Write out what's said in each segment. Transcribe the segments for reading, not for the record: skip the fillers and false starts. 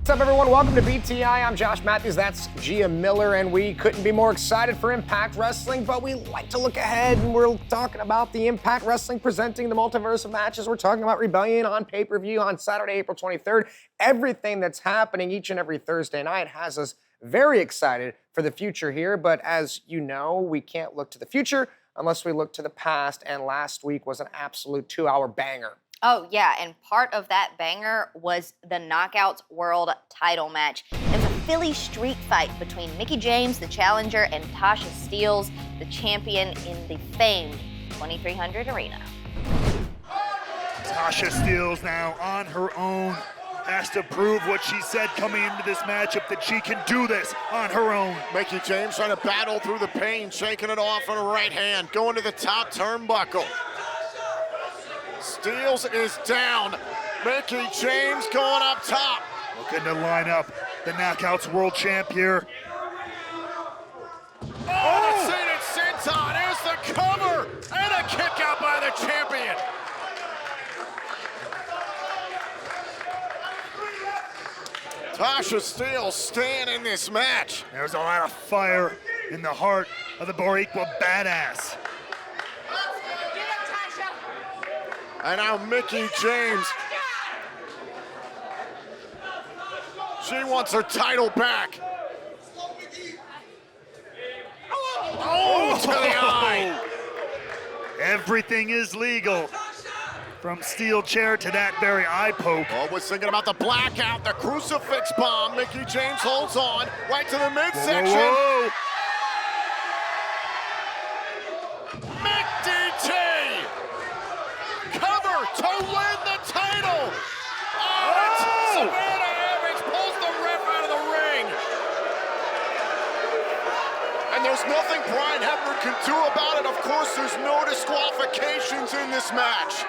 What's up, everyone? Welcome to BTI. I'm Josh Mathews. That's Gia Miller, and we couldn't be more excited for Impact Wrestling, but we like to look ahead, and we're talking about the Impact Wrestling presenting the multiverse of matches. We're talking about Rebellion on pay-per-view on Saturday, April 23rd. Everything that's happening each and every Thursday night has us very excited for the future here, but as you know, we can't look to the future unless we look to the past, and last week was an absolute 2-hour banger. Oh, yeah, and part of that banger was the Knockouts World title match. It was a Philly street fight between Mickie James, the challenger, and Tasha Steelz, the champion in the famed 2300 Arena. Tasha Steelz now on her own, has to prove what she said coming into this matchup, that she can do this on her own. Mickie James trying to battle through the pain, shaking it off on her right hand, going to the top turnbuckle. Steelz is down. Mickie James going up top. Looking to line up the Knockouts World Champ here. Oh, the seated senton. Here's the cover. And a kick out by the champion. Tasha Steelz staying in this match. There's a lot of fire in the heart of the Boricua badass. And now Mickie James. She wants her title back. Oh, to the eye. Everything is legal. From steel chair to that very eye poke. Oh, was thinking about the blackout, the crucifix bomb. Mickie James holds on right to the midsection. Whoa, whoa. To win the title! Oh! Savannah Evans pulls the ref out of the ring! And there's nothing Brian Hebner can do about it. Of course, there's no disqualifications in this match.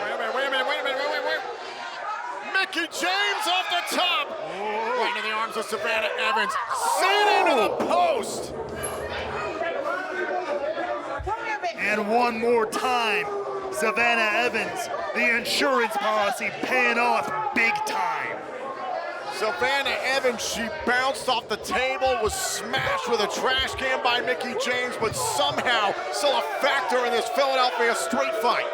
Wait a minute. Mickie James off the top! Right into the arms of Savannah Evans. Sent into the post. And one more time, Savannah Evans, the insurance policy paying off big time. Savannah Evans, she bounced off the table, was smashed with a trash can by Mickie James, but somehow still a factor in this Philadelphia street fight.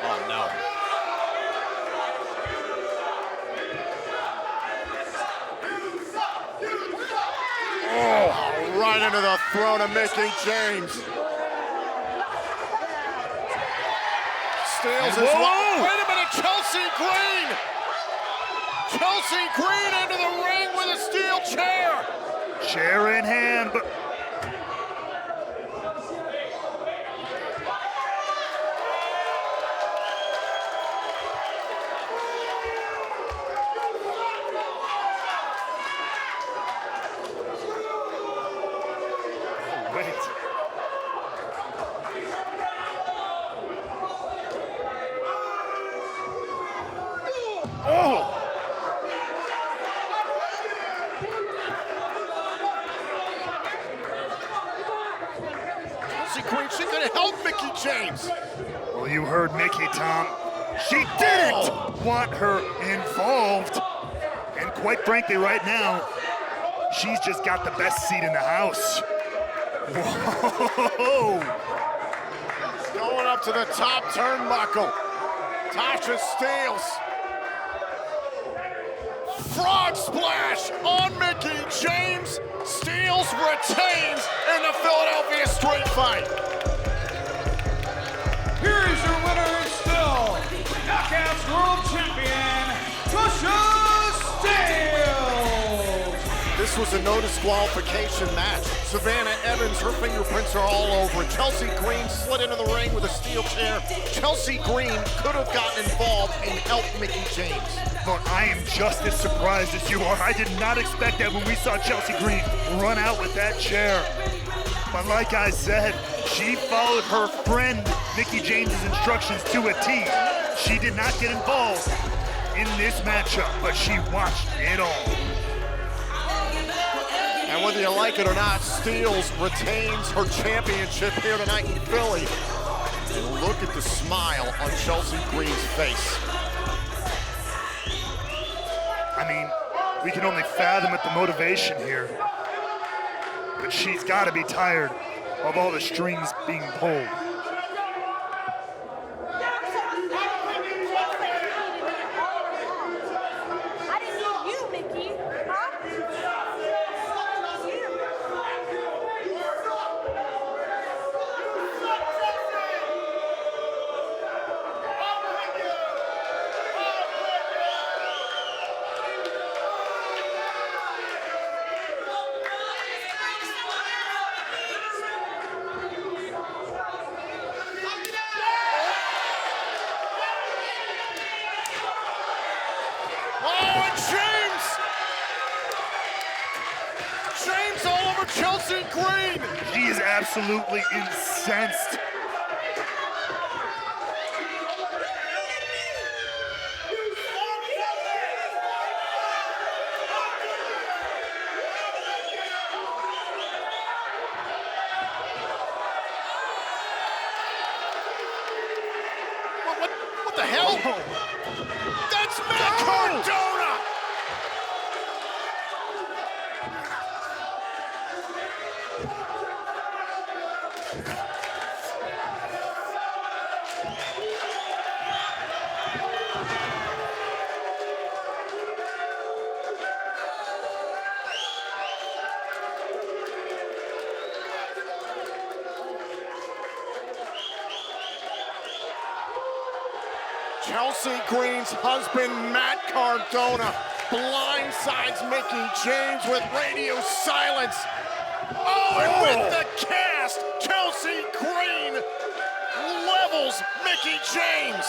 Oh no. Oh, right into the throat of Mickie James. Steelz is wait a minute, Chelsea Green! Chelsea Green into the ring with a steel chair! Chair in hand, but She could have helped Mickie James. well, you heard Mickie, Tom. She didn't want her involved. And quite frankly, right now, she's just got the best seat in the house. Whoa! Going up to the top turnbuckle. Tasha Steelz. Frog splash on Mickie James. Steelz retains in the Philadelphia street fight. Here is your winner and still Knockouts World Champion, Tasha Steelz. This was a no disqualification match. Savannah Evans, her fingerprints are all over it. Chelsea Green slid into the ring with a steel chair. Chelsea Green could have gotten involved and helped Mickie James. Look, I am just as surprised as you are. I did not expect that when we saw Chelsea Green run out with that chair. But like I said, she followed her friend Mickie James's instructions to a T. She did not get involved in this matchup, but she watched it all. And whether you like it or not, Steels retains her championship here tonight in Philly. And look at the smile on Chelsea Green's face. I mean, we can only fathom at the motivation here. But she's got to be tired of all the strings being pulled. Chelsea Green! She is absolutely incensed. What the hell? That's Matt Cardona! Chelsea Green's husband, Matt Cardona, blindsides Mickie James with radio silence. Oh, and with the cast, Chelsea Green levels Mickie James.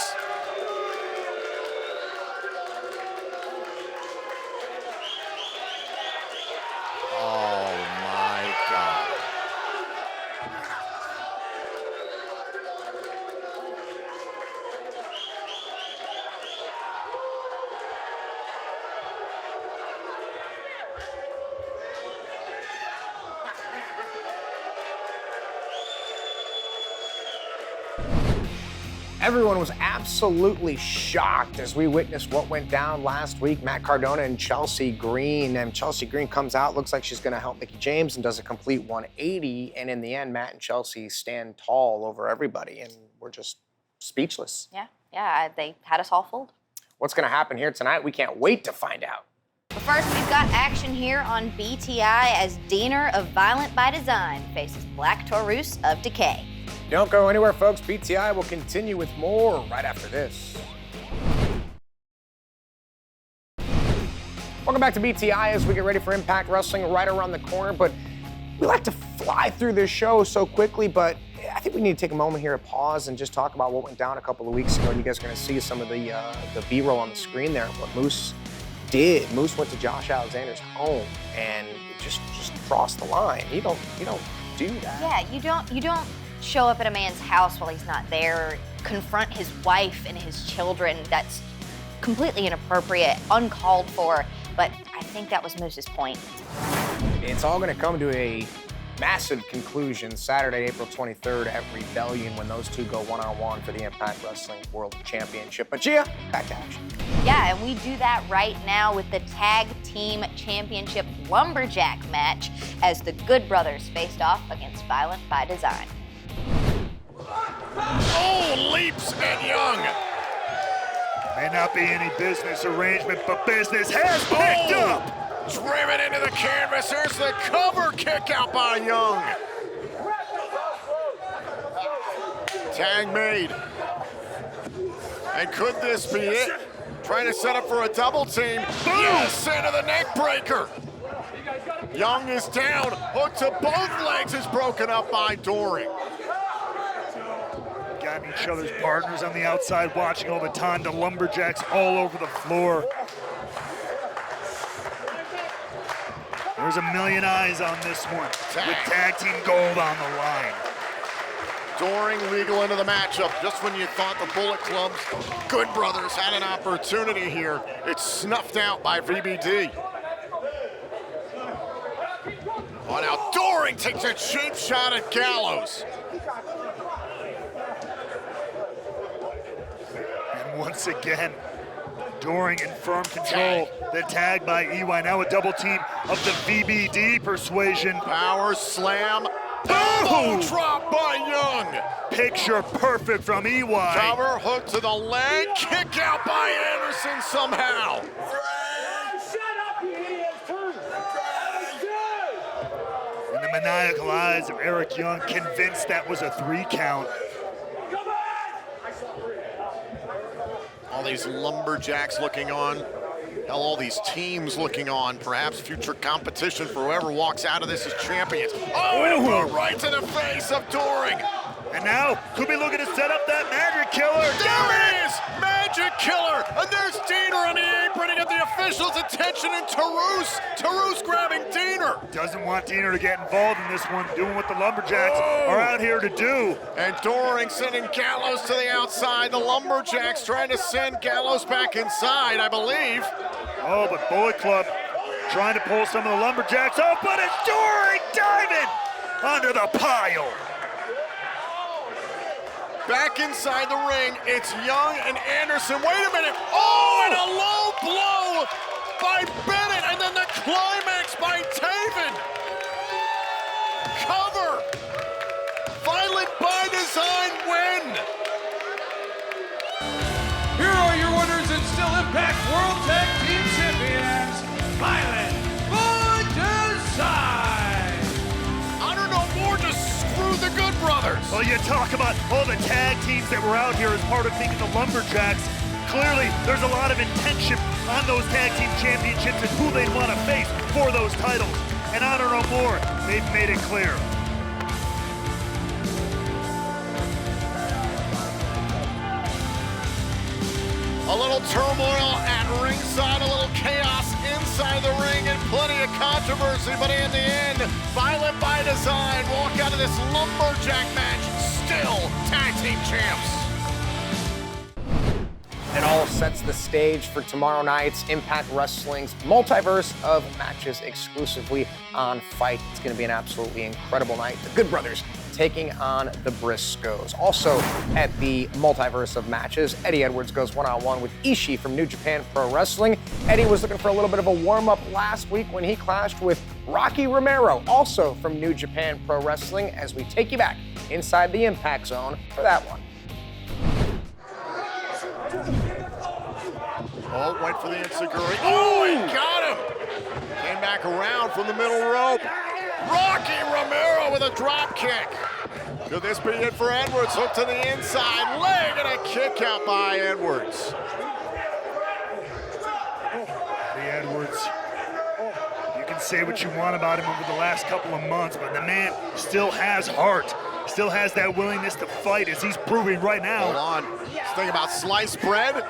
Oh, my God. Everyone was absolutely shocked as we witnessed what went down last week. Matt Cardona and Chelsea Green. And Chelsea Green comes out, looks like she's going to help Mickie James and does a complete 180. And in the end, Matt and Chelsea stand tall over everybody. And we're just speechless. Yeah, they had us all fooled. What's going to happen here tonight? We can't wait to find out. But first, we've got action here on BTI as Diener of Violent by Design faces Black Taurus of Decay. Don't go anywhere, folks. BTI will continue with more right after this. Welcome back to BTI as we get ready for Impact Wrestling right around the corner. But we like to fly through this show so quickly, but I think we need to take a moment here to pause and just talk about what went down a couple of weeks ago. You guys are going to see some of the B-roll on the screen there, what Moose did. Moose went to Josh Alexander's home and just crossed the line. You don't do that. Yeah, you don't show up at a man's house while he's not there, confront his wife and his children. That's completely inappropriate, uncalled for, but I think that was Moose's point. It's all going to come to a massive conclusion Saturday, April 23rd at Rebellion when those two go one-on-one for the Impact Wrestling World Championship. But Gia, back to action. Yeah, and we do that right now with the Tag Team Championship Lumberjack match as the Good Brothers faced off against Violent by Design. Oh, leaps and Young. May not be any business arrangement, but business has picked up. Driven into the canvas. There's the cover kick out by Young. Tag made. And could this be it? Trying to set up for a double team. Boom! Yes, into the neck breaker. Young is down. Hook to both legs is broken up by Doring. Got each other's partners on the outside watching all the time. The Lumberjacks all over the floor. There's a million eyes on this one. With tag team gold on the line. Doring legal into the matchup. Just when you thought the Bullet Club's Good Brothers had an opportunity here, it's snuffed out by VBD. Oh, now Doring takes a cheap shot at Gallows. And once again, Doring in firm control. The tag by EY, now a double team of the VBD persuasion. Power slam. Elbow drop by Young. Picture perfect from EY. Cover, hook to the leg, kick out by Anderson somehow. And the maniacal eyes of Eric Young, convinced that was a 3 count. All these lumberjacks looking on. Hell, all these teams looking on. Perhaps future competition for whoever walks out of this as champions. Oh, and a boot right to the face of Doring. And now, could be looking to set up that Magic Killer. There it is! Magic Killer! And there's Diener on the apron to get the officials' attention, and Taurus grabbing Diener. Doesn't want Diener to get involved in this one, doing what the Lumberjacks are out here to do. And Doring sending Gallows to the outside. The Lumberjacks trying to send Gallows back inside, I believe. Oh, but Bullet Club trying to pull some of the Lumberjacks up, but it's Doring diving under the pile. Back inside the ring, it's Young and Anderson. Wait a minute. Oh, and a low blow by Bennett, and then the climax by Taven. Cover. Violent by design win. Here are your winners and still Impact World Tag Team Champions, Violent by Design. Honor no more, just screw the Good Brothers. Well, you talk about all the tag teams that were out here as part of thinking the Lumberjacks. Clearly, there's a lot of intention on those tag team championships and who they'd want to face for those titles. And Honor no more, they've made it clear. A little turmoil at ringside, a little chaos inside the ring, and plenty of controversy, but in the end, Violent by Design walk out of this lumberjack match still tag team champs. It all sets the stage for tomorrow night's Impact Wrestling's multiverse of matches exclusively on Fight. It's going to be an absolutely incredible night. The Good Brothers taking on the Briscoes. Also at the multiverse of matches, Eddie Edwards goes one-on-one with Ishii from New Japan Pro Wrestling. Eddie was looking for a little bit of a warm-up last week when he clashed with Rocky Romero, also from New Japan Pro Wrestling, as we take you back inside the Impact Zone for that one. Oh, went for the Enziguri. Oh, he got him! Came back around from the middle rope. Rocky Romero with a drop kick. Could this be it for Edwards? Hook to the inside leg and a kick out by Edwards. Eddie Edwards, you can say what you want about him over the last couple of months, but the man still has heart. Still has that willingness to fight, as he's proving right now. Hold on. Let's think about sliced bread.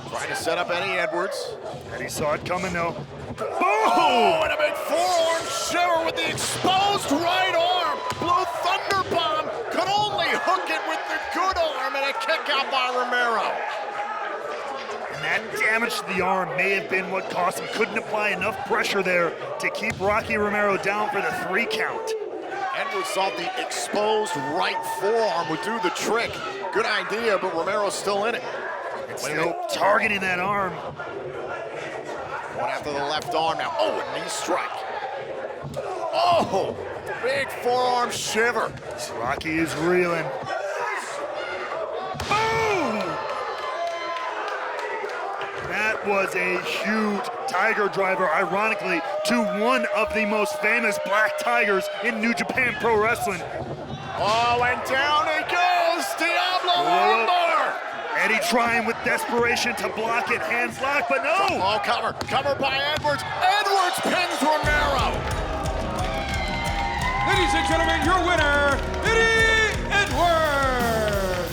Trying to set up Eddie Edwards. Eddie saw it coming though. Boom! Oh, and a big forearm shiver with the exposed right arm. Blue Thunder Bomb could only hook it with the good arm, and a kick out by Romero. And that damage to the arm may have been what cost him. Couldn't apply enough pressure there to keep Rocky Romero down for the 3 count. Edwards thought the exposed right forearm would do the trick. Good idea, but Romero's still in it. Still targeting that arm. Going after the left arm now. Oh, a knee strike. Oh, big forearm shiver. Rocky is reeling. Boom! That was a huge Tiger driver, ironically, to one of the most famous Black Tigers in New Japan Pro Wrestling. Oh, and down he goes. Diablo armbar. Eddie trying with desperation to block it, hands locked, but no! Oh, cover by Edwards. Edwards pins Romero. Ladies and gentlemen, your winner, Eddie Edwards.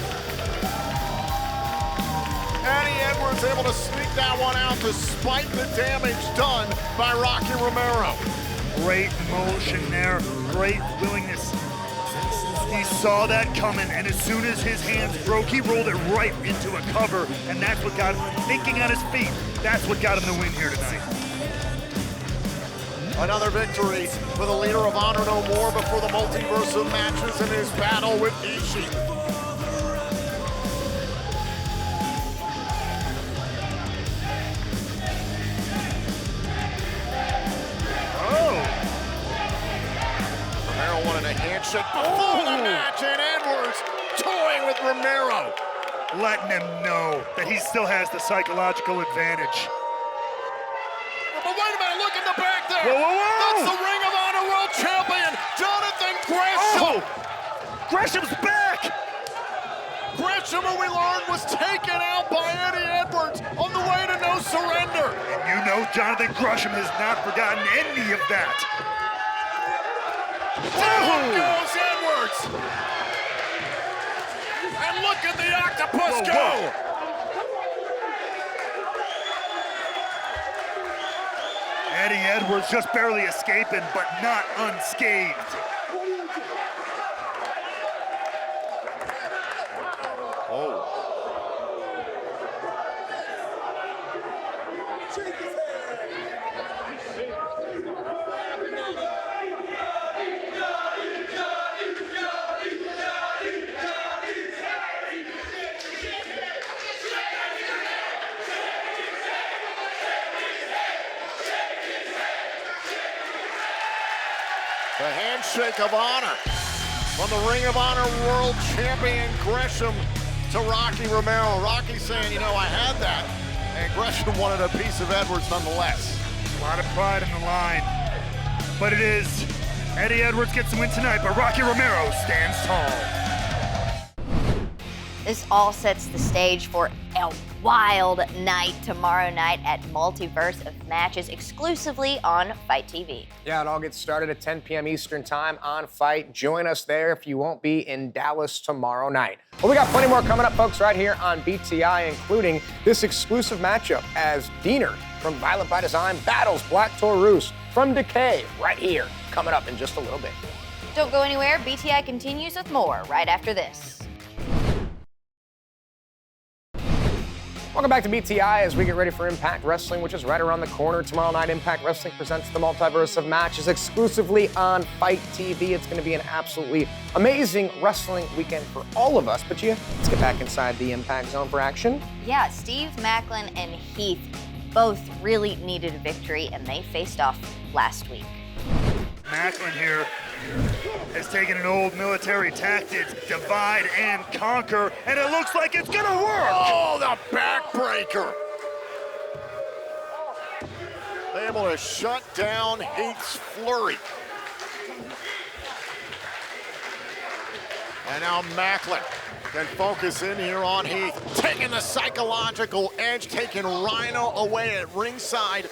Eddie Edwards able to sneak that one out despite the damage done by Rocky Romero. Great motion there, great willingness. He saw that coming, and as soon as his hands broke, he rolled it right into a cover, and that's what got him thinking on his feet. That's what got him the win here tonight. Another victory for the leader of Honor No More before the multiverse of matches in his battle with Ishii. Romero wanted a handshake before the match, and Edwards toying with Romero. Letting him know that he still has the psychological advantage. But wait a minute, look in the back there. Whoa, whoa, whoa. That's the Ring of Honor World Champion, Jonathan Gresham. Oh, Gresham's back. Gresham, who we learned was taken out by Eddie Edwards on the way to No Surrender. And you know Jonathan Gresham has not forgotten any of that. Down goes Edwards. And look at the octopus Whoa, go. whoa. Eddie Edwards just barely escaping, but not unscathed. Oh. The handshake of honor from the Ring of Honor World Champion Gresham to Rocky Romero. Rocky saying, you know, I had that, and Gresham wanted a piece of Edwards nonetheless. A lot of pride in the line, but it is Eddie Edwards gets the win tonight, but Rocky Romero stands tall. This all sets the stage for a wild night tomorrow night at Multiverse of Matches exclusively on Fight TV. Yeah, it all gets started at 10 p.m. Eastern Time on Fight. Join us there if you won't be in Dallas tomorrow night. Well, we got plenty more coming up, folks, right here on BTI, including this exclusive matchup as Diener from Violent by Design battles Black Taurus from Decay right here, coming up in just a little bit. Don't go anywhere. BTI continues with more right after this. Welcome back to BTI as we get ready for Impact Wrestling, which is right around the corner. Tomorrow night, Impact Wrestling presents the Multiverse of Matches exclusively on Fight TV. It's going to be an absolutely amazing wrestling weekend for all of us. But let's get back inside the Impact Zone for action. Yeah, Steve Macklin and Heath both really needed a victory, and they faced off last week. Macklin here has taken an old military tactic, divide and conquer, and it looks like it's gonna work! Oh, the backbreaker! Able to shut down Heath's flurry. And now Macklin can focus in here on Heath, taking the psychological edge, taking Rhino away at ringside.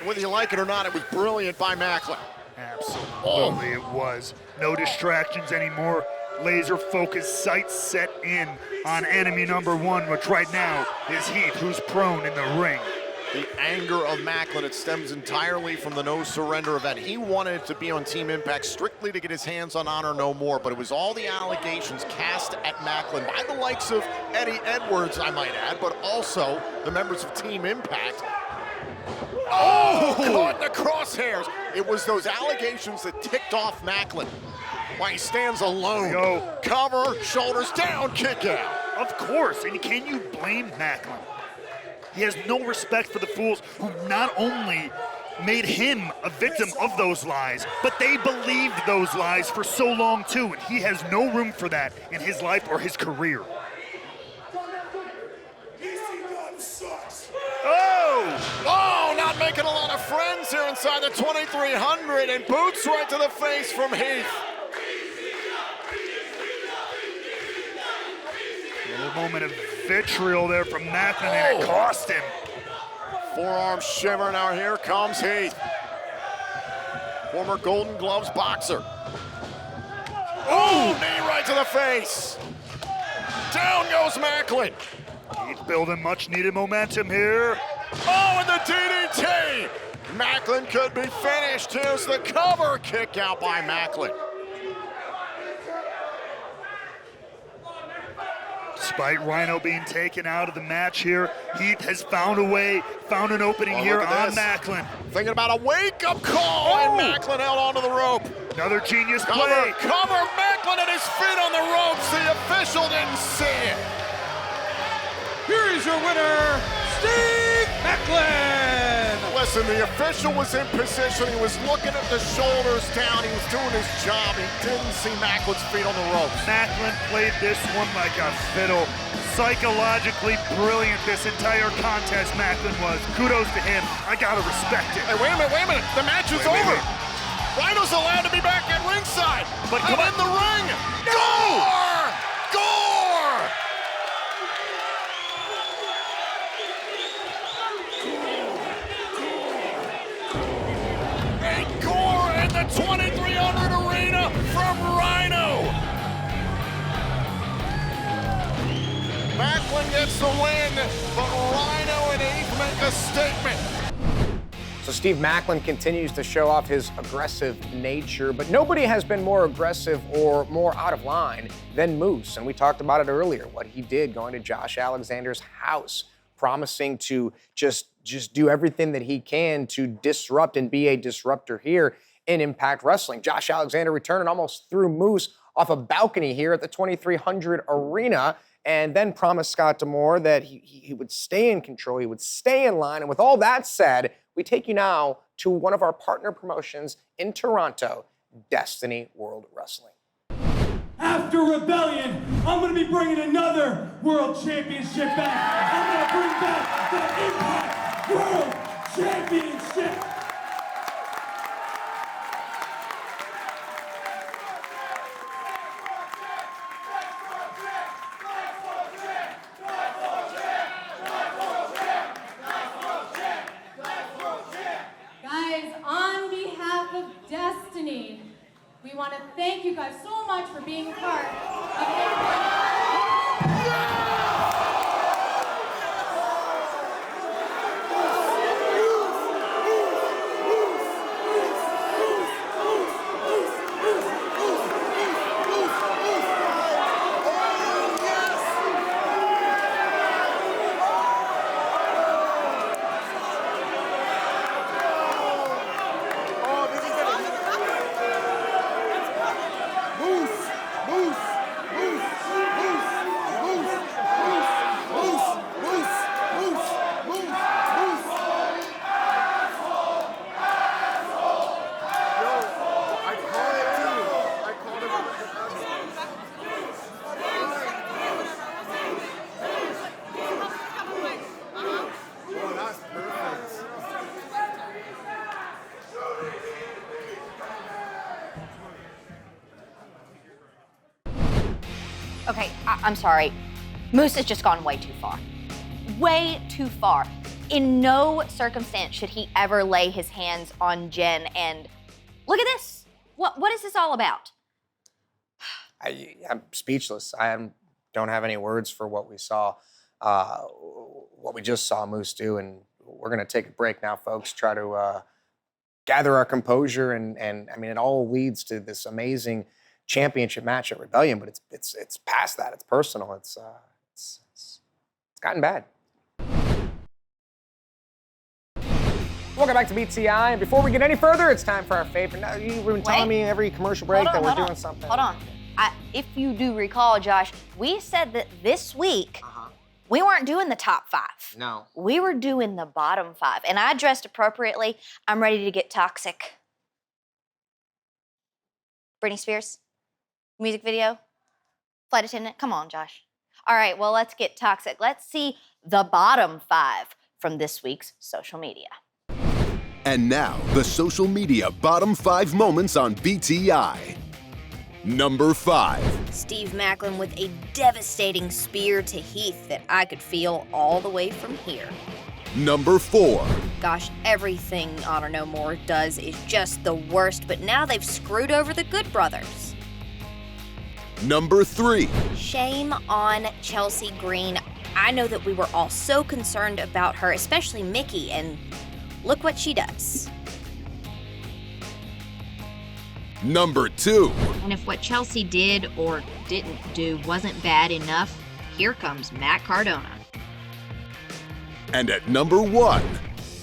Whether you like it or not, it was brilliant by Macklin. Absolutely, it was. No distractions anymore. Laser focused, sights set in on enemy number one, which right now is Heath, who's prone in the ring. The anger of Macklin, it stems entirely from the No Surrender event. He wanted to be on Team Impact strictly to get his hands on Honor No More, but it was all the allegations cast at Macklin by the likes of Eddie Edwards, I might add, but also the members of Team Impact. Oh, caught in the crosshairs. It was those allegations that ticked off Macklin. Why he stands alone. Go. Cover, shoulders down, kick out. Of course, and can you blame Macklin? He has no respect for the fools who not only made him a victim of those lies, but they believed those lies for so long too, and he has no room for that in his life or his career. Oh, not making a lot of friends here inside the 2300, and boots right to the face from Heath. A little moment of vitriol there from Macklin, and it cost him. Forearm shiver, now here comes Heath. Former Golden Gloves boxer. Oh, knee right to the face. Down goes Macklin. He's building much needed momentum here. Oh, and the DDT! Macklin could be finished. Here's the cover kick out by Macklin. Despite Rhino being taken out of the match here, Heath has found a way, found an opening here on Macklin. Thinking about a wake-up call, and Macklin held onto the rope. Another genius play. Cover, Macklin at his feet on the ropes. The official didn't see it. Here is your winner, Steve Macklin. Listen, the official was in position. He was looking at the shoulders down. He was doing his job. He didn't see Macklin's feet on the ropes. Macklin played this one like a fiddle. Psychologically brilliant this entire contest, Macklin was. Kudos to him. I gotta respect it. Hey, wait a minute. The match is over. Rhino's allowed to be back at ringside. But come in the ring. Gore! Gore! And Gore in the 2300 arena from Rhino. Macklin gets the win, but Rhino and Heath make a statement. So Steve Macklin continues to show off his aggressive nature, but nobody has been more aggressive or more out of line than Moose. And we talked about it earlier, what he did going to Josh Alexander's house, promising to just do everything that he can to disrupt and be a disruptor here in Impact Wrestling. Josh Alexander returned and almost threw Moose off a balcony here at the 2300 arena, and then promised Scott D'Amore that he would stay in control, he would stay in line. And with all that said, we take you now to one of our partner promotions in Toronto, Destiny World Wrestling. After Rebellion, I'm going to be bringing another World Championship back. I'm going to bring back the Impact World Championship. We want to thank you guys so much for being part of Impact. Okay, I'm sorry. Moose has just gone way too far. Way too far. In no circumstance should he ever lay his hands on Jen. And look at this. What is this all about? I'm speechless. I don't have any words for what we saw, what we just saw Moose do. And we're going to take a break now, folks, try to gather our composure. And I mean, it all leads to this amazing championship match at Rebellion, but it's past that. It's personal. It's gotten bad. Welcome back to BTI, and before we get any further, it's time for our favorite. Now, you've been telling me every commercial break that we're doing something. Hold on. If you do recall, Josh, we said that this week we weren't doing the top 5. No. We were doing the bottom 5, and I dressed appropriately. I'm ready to get toxic. Britney Spears? Music video? Flight attendant? Come on, Josh. All right, well, let's get toxic. Let's see the bottom 5 from this week's social media. And now, the social media bottom 5 moments on BTI. Number 5. Steve Macklin with a devastating spear to Heath that I could feel all the way from here. Number 4. Gosh, everything Honor No More does is just the worst, but now they've screwed over the Good Brothers. Number 3. Shame on Chelsea Green. I know that we were all so concerned about her, especially Mickie, and look what she does. Number 2. And if what Chelsea did or didn't do wasn't bad enough, here comes Matt Cardona. And at number 1,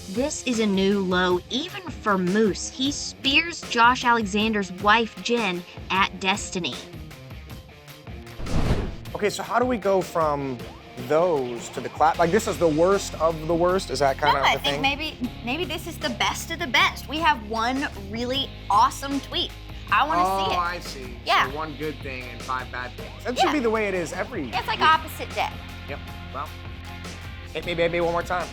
This is a new low even for Moose. He spears Josh Alexander's wife, Jen, at Destiny. Okay, so how do we go from those to the clap? Like, this is the worst of the worst? Is that kind of the I thing? think maybe this is the best of the best. We have one really awesome tweet. I want to see it. Oh, I see. Yeah. So 1 good thing and 5 bad things. That should be the way it is every It's like week. opposite day. Yep. Well, hit me, baby, one more time.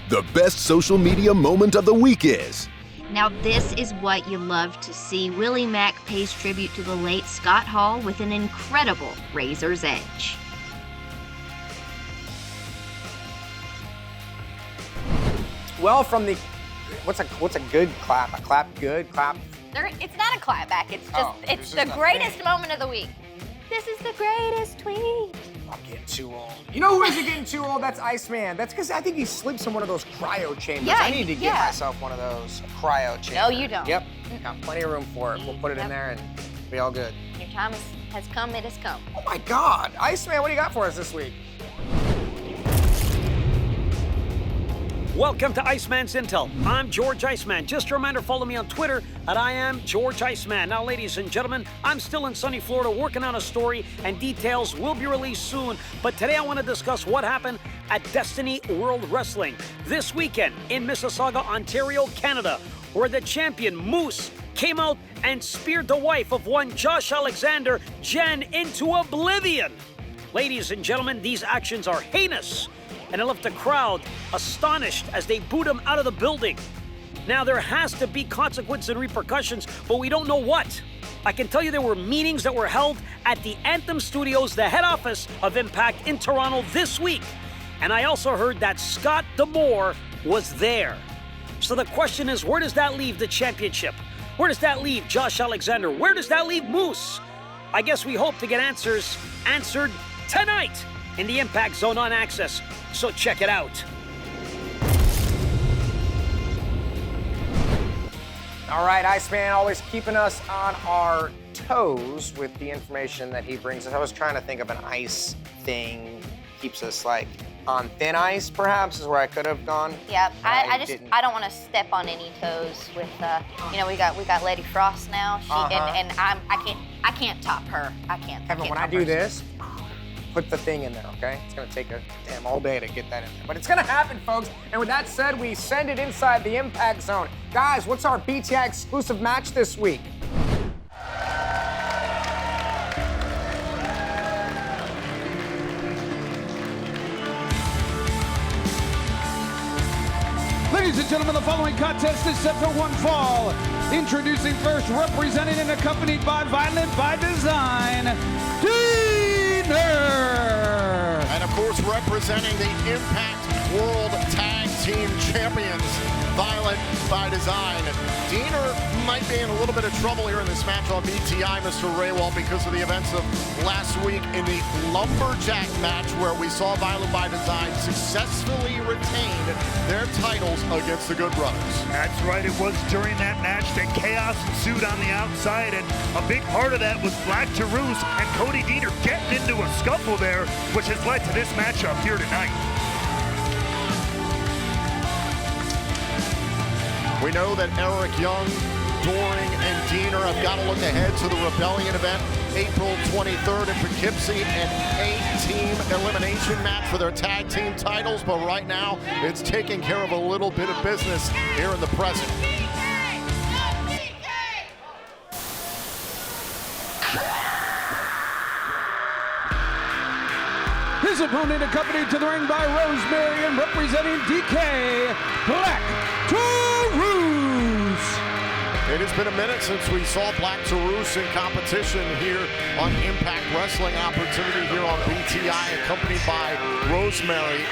the best social media moment of the week is Now this is what you love to see. Willie Mack pays tribute to the late Scott Hall with an incredible Razor's Edge. Well, from the what's a good clap? A clap good? Clap? It's not a clapback. It's just it's the just a greatest thing. moment of the week. This is the greatest tweet. I'm getting too old. You know who isn't getting too old? That's Iceman. That's because I think he sleeps in one of those cryo chambers. Yeah, I need to get myself one of those cryo chambers. No, you don't. Yep. Got plenty of room for it. We'll put it in there and be all good. Your time has come. It has come. Oh my God. Iceman, what do you got for us this week? Welcome to Iceman's Intel. I'm George Iceman. Just a reminder, follow me on Twitter at I am George Iceman. Now, ladies and gentlemen, I'm still in sunny Florida working on a story, and details will be released soon. But today I want to discuss what happened at Destiny World Wrestling this weekend in Mississauga, Ontario, Canada, where the champion Moose came out and speared the wife of one Josh Alexander, Jen, into oblivion. Ladies and gentlemen, these actions are heinous, and it left the crowd astonished as they booed him out of the building. Now, there has to be consequences and repercussions, but we don't know what. I can tell you there were meetings that were held at the Anthem Studios, the head office of Impact in Toronto this week. And I also heard that Scott D'Amore was there. So the question is, where does that leave the championship? Where does that leave Josh Alexander? Where does that leave Moose? I guess we hope to get answered tonight in the Impact Zone on Access. So check it out. All right, Iceman always keeping us on our toes with the information that he brings us. I was trying to think of an ice thing. Keeps us like on thin ice, perhaps, is where I could have gone. Yep. I didn't. don't want to step on any toes with we got Lady Frost now. And I can't top her. I can't. Kevin, when I do this, put the thing in there, okay? It's gonna take a damn all day to get that in there. But it's gonna happen, folks. And with that said, we send it inside the Impact Zone. Guys, what's our BTI exclusive match this week? Ladies and gentlemen, the following contest is set for one fall. Introducing first, represented and accompanied by Violent by Design, And of course, representing the Impact World Tag Team Champions, Violent by Design. Diener might be in a little bit of trouble here in this match on BTI, Mr. Raywall, because of the events of last week in the Lumberjack match where we saw Violent by Design successfully retain their titles against the Good Brothers. That's right, it was during that match that chaos ensued on the outside, and a big part of that was Black Taurus and Cody Diener getting into a scuffle there, which has led to this matchup here tonight. We know that Eric Young, Doring, and Diener have got to look ahead to the Rebellion event, April 23rd in Poughkeepsie, an 8-team elimination match for their tag team titles, but right now it's taking care of a little bit of business here in the present. his opponent accompanied to the ring by Rosemary and representing Decay, Black Taurus. It has been a minute since we saw Black Taurus in competition here on Impact Wrestling Opportunity here on BTI, accompanied by Rosemary.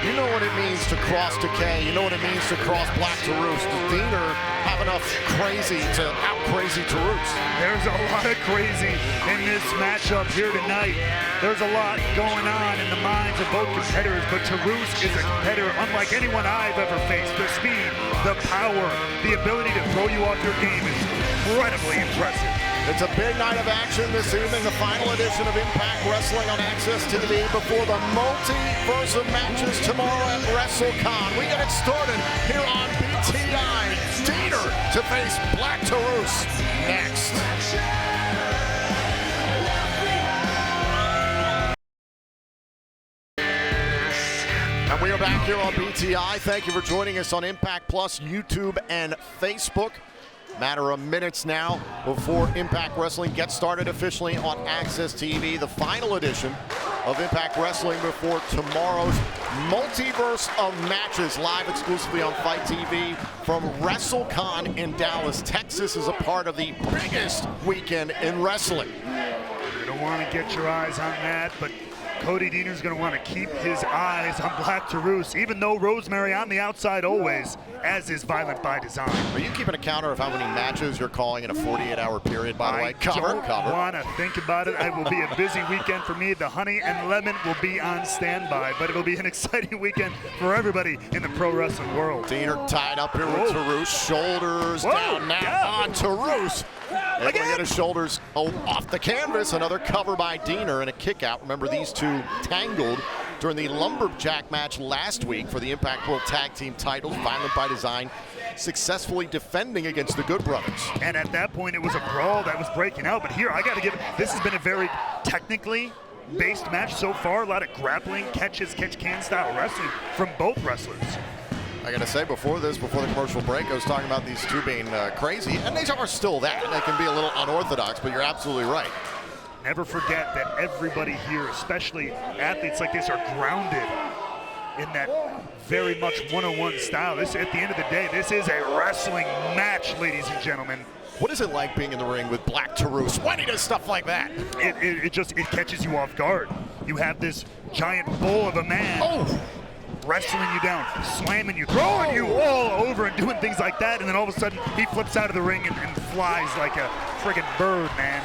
You know what it means to cross Decay. You know what it means to cross Black Taurus. Does Diener have enough crazy to out-crazy Taurus? There's a lot of crazy in this matchup here tonight. There's a lot going on in the minds of both competitors, but Taurus is a competitor unlike anyone I've ever faced. The speed, the power, the ability to throw you off your game is incredibly impressive. It's a big night of action this evening, the final edition of Impact Wrestling on Access TV before the multiverse of matches tomorrow at WrestleCon. We get it started here on BTI. Diener to face Black Taurus next. And we are back here on BTI. Thank you for joining us on Impact Plus, YouTube, and Facebook. Matter of minutes now before Impact Wrestling gets started officially on Access TV. The final edition of Impact Wrestling before tomorrow's multiverse of matches, live exclusively on Fight TV from WrestleCon in Dallas. Texas is a part of the biggest weekend in wrestling. You don't want to get your eyes on that, but Cody Deaner's going to want to keep his eyes on Black Taurus, even though Rosemary on the outside always, as is Violent by Design. Are you keeping a counter of how many matches you're calling in a 48-hour period, by the way? I don't want to think about it. It will be a busy weekend for me. The honey and lemon will be on standby, but it'll be an exciting weekend for everybody in the pro wrestling world. Diener tied up here with Taurus. Shoulders down now on Taurus. Able to get his shoulders off the canvas. Another cover by Diener and a kick out. Remember, these two tangled during the lumberjack match last week for the Impact World Tag Team titles. Violent by Design successfully defending against the Good Brothers. And at that point, it was a brawl that was breaking out. But here, I got to give it, this has been a very technically based match so far. A lot of grappling, catch-can style wrestling from both wrestlers. I gotta say, before the commercial break, I was talking about these two being crazy, and they are still that. They can be a little unorthodox, but you're absolutely right. Never forget that everybody here, especially athletes like this, are grounded in that very much one-on-one style. This, at the end of the day, this is a wrestling match, ladies and gentlemen. What is it like being in the ring with Black Taurus when he does stuff like that? It catches you off guard. You have this giant bull of a man. Wrestling you down, slamming you, throwing you all over and doing things like that, and then all of a sudden he flips out of the ring and flies like a friggin' bird, man.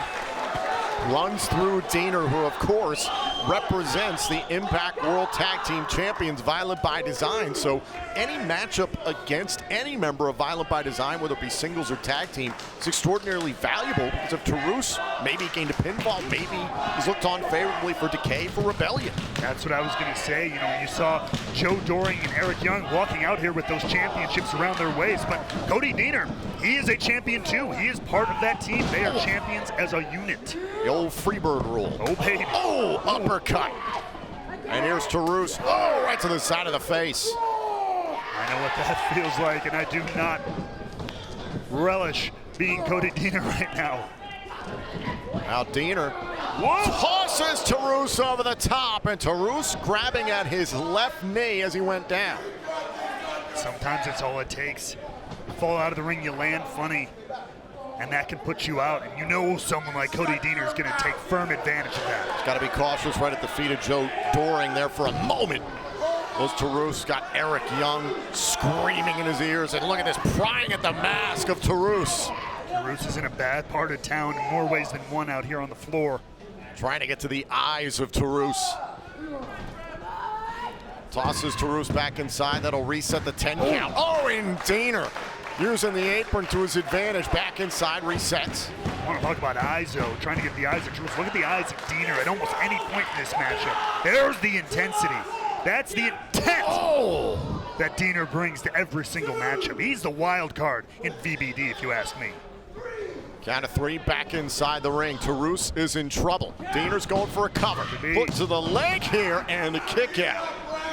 Runs through Diener, who of course represents the Impact World Tag Team Champions, Violent by Design. So any matchup against any member of Violent by Design, whether it be singles or tag team, is extraordinarily valuable because of Taurus. Maybe gained a pinfall, maybe he's looked on favorably for Decay, for Rebellion. That's what I was going to say. You know, you saw Joe Doring and Eric Young walking out here with those championships around their waist, but Cody Diener, he is a champion too. He is part of that team. They are champions as a unit. The old Freebird rule. Oh, baby. Oh, uppercut. And here's Taurus. Oh, right to the side of the face. I know what that feels like, and I do not relish being Cody Diener right now. Now Diener tosses Taurus over the top, and Taurus grabbing at his left knee as he went down. Sometimes it's all it takes. You fall out of the ring, you land funny, and that can put you out. And you know someone like Cody Diener is going to take firm advantage of that. He's got to be cautious right at the feet of Joe Doring there for a moment. Those Taurus got Eric Young screaming in his ears, and look at this, prying at the mask of Taurus. Taurus is in a bad part of town in more ways than one out here on the floor. Trying to get to the eyes of Taurus. Tosses Taurus back inside. That'll reset the 10 count. Oh, and Diener using the apron to his advantage. Back inside, resets. I want to talk about eyes, though. Trying to get the eyes of Taurus. Look at the eyes of Diener at almost any point in this matchup. There's the intensity. That's the intent that Diener brings to every single matchup. He's the wild card in VBD, if you ask me. Count of three, back inside the ring. Taurus is in trouble. Diener's going for a cover. Foot to the leg here, and a kick out.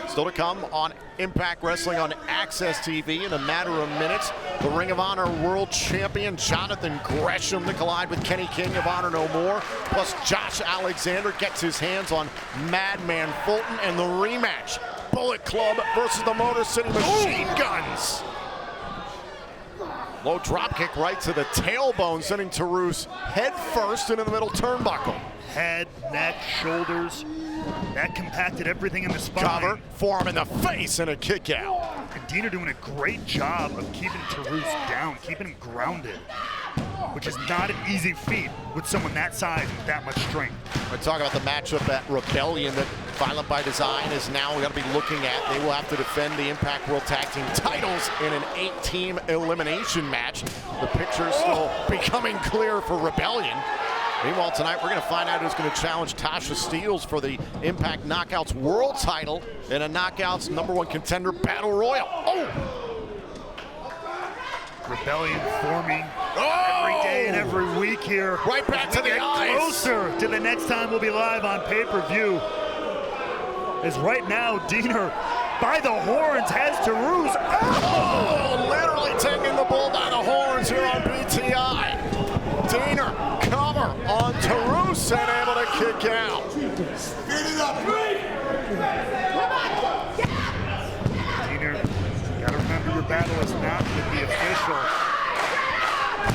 Still to come on Impact Wrestling on Access TV in a matter of minutes. The Ring of Honor World Champion Jonathan Gresham to collide with Kenny King of Honor No More. Plus Josh Alexander gets his hands on Madman Fulton, and the rematch. Bullet Club versus the Motor City Machine Guns. Low drop kick right to the tailbone, sending Taurus head first into the middle turnbuckle. Head, neck, shoulders. That compacted everything in the spine. Cover, forearm in the face, and a kick out. And Dina doing a great job of keeping Taurus down, keeping him grounded, which is not an easy feat with someone that size with that much strength. We're talking about the matchup at Rebellion that Violent by Design is now going to be looking at. They will have to defend the Impact World Tag Team titles in an 8-team elimination match. The picture's still becoming clear for Rebellion. Meanwhile, tonight we're going to find out who's going to challenge Tasha Steelz for the Impact Knockouts World title in a Knockouts #1 contender battle royal. Oh! Rebellion forming every day and every week here. Right back to the eyes. Closer to the next time we'll be live on pay-per-view. As right now, Dina by the horns has Taurus. Oh! Literally taking the bull by the horns here on BTI. Dina cover on Taurus and able to kick out. Speed it up. Dina, you gotta remember your battle is not with the official.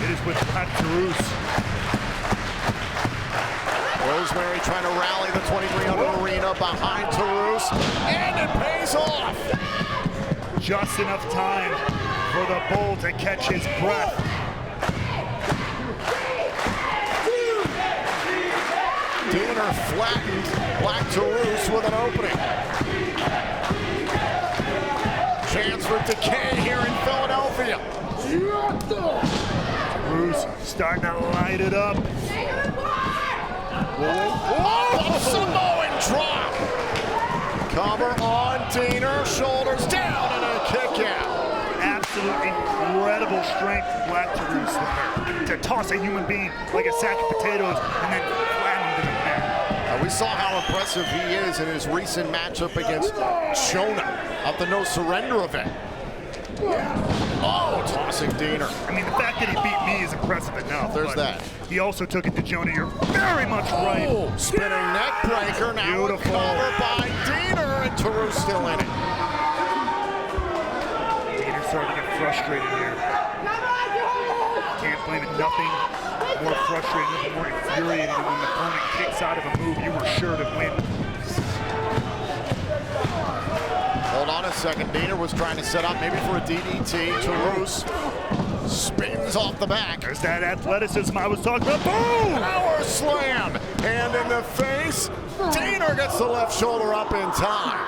It is with Black Taurus. Rosemary trying to rally the 2300 arena behind Taurus, and it pays off. Just enough time for the bull to catch his breath. Dina flattened Black Taurus with an opening. Chance for Decay here in Philadelphia. Taurus starting to light it up. Oh, Samoan drop. Cover on Dina, shoulders down, and a kick out. Absolute incredible strength from Black Taurus there. To toss a human being like a sack of potatoes and then flatten him to the mat. We saw how impressive he is in his recent matchup against Jonah of the No Surrender event. Oh, tossing Dina. I mean, the fact that he beat me is impressive enough. There's that. He also took it to Jonah. You're very much right. Oh, spinning neck breaker. Now beautiful. Cover by Dina, and Taurus still in it. Dina's starting to get frustrated here. Can't blame it. Nothing more frustrating, nothing more infuriating than when the opponent kicks out of a move you were sure to win. Hold on a second. Dina was trying to set up maybe for a DDT. Taurus spins off the back. There's that athleticism I was talking about. Boom! Power slam. Hand in the face. Dina gets the left shoulder up in time.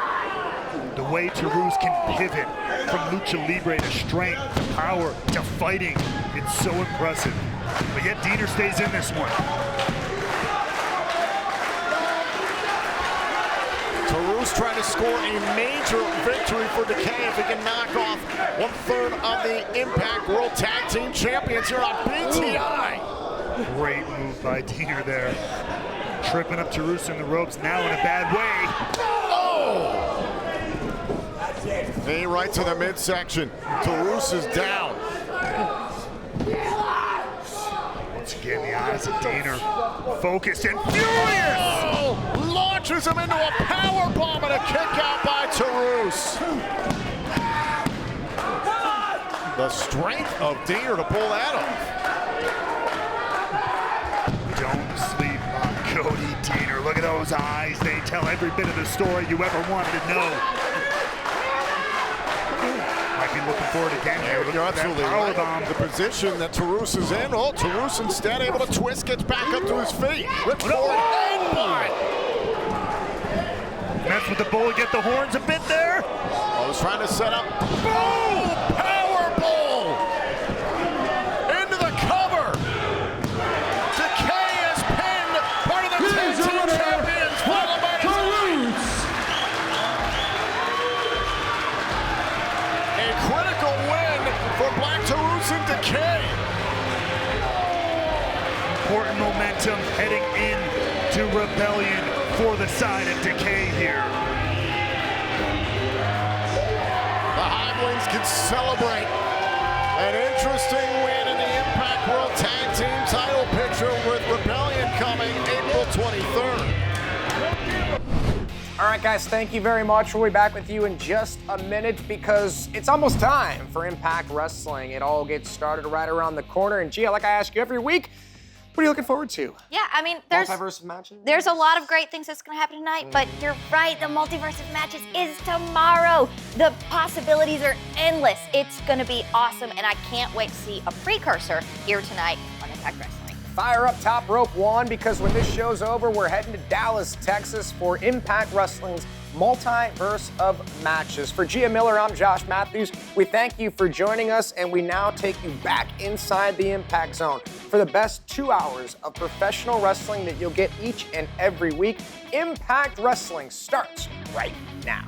The way Taurus can pivot from lucha libre to strength, to power, to fighting, it's so impressive. But yet Dina stays in this one. Taurus trying to score a major victory for Decay if he can knock off 1/3 of the Impact World Tag Team Champions here on BTI. Great move by Dina there. Tripping up Taurus in the ropes, now in a bad way. Oh! Knee right to the midsection. Taurus is down. Once again, the eyes of Dina focused and furious. Oh! Launches him into a power bomb and a kick out by Taurus. The strength of Dina to pull that off. Don't sleep on Cody Dina. Look at those eyes. They tell every bit of the story you ever wanted to know. Might be looking for it again here. You're absolutely right. The position that Taurus is in. Oh, Taurus instead able to twist, gets back up to his feet. Rips forward and by. Mess with the bull, get the horns a bit there. I was trying to set up. Boom! Power bull! Into the cover. Decay is pinned. Part of the tag team champions. Followed by Taurus. A critical win for Black Taurus and Decay. Important momentum heading in to Rebellion for the side of Decay here. The Highlands can celebrate an interesting win in the Impact World Tag Team title picture with Rebellion coming April 23rd. All right, guys, thank you very much. We'll be back with you in just a minute because it's almost time for Impact Wrestling. It all gets started right around the corner. And Gia, like I ask you every week, What are you looking forward to? Yeah, I mean, there's Multiverse of matches? There's a lot of great things that's going to happen tonight, but you're right, the multiverse of matches is tomorrow. The possibilities are endless. It's going to be awesome, and I can't wait to see a precursor here tonight on Impact Wrestling. Fire up Top Rope 1, because when this show's over, we're heading to Dallas, Texas for Impact Wrestling's multiverse of matches. For Gia Miller, I'm Josh Mathews. We thank you for joining us, and we now take you back inside the Impact Zone for the best 2 hours of professional wrestling that you'll get each and every week. Impact Wrestling starts right now.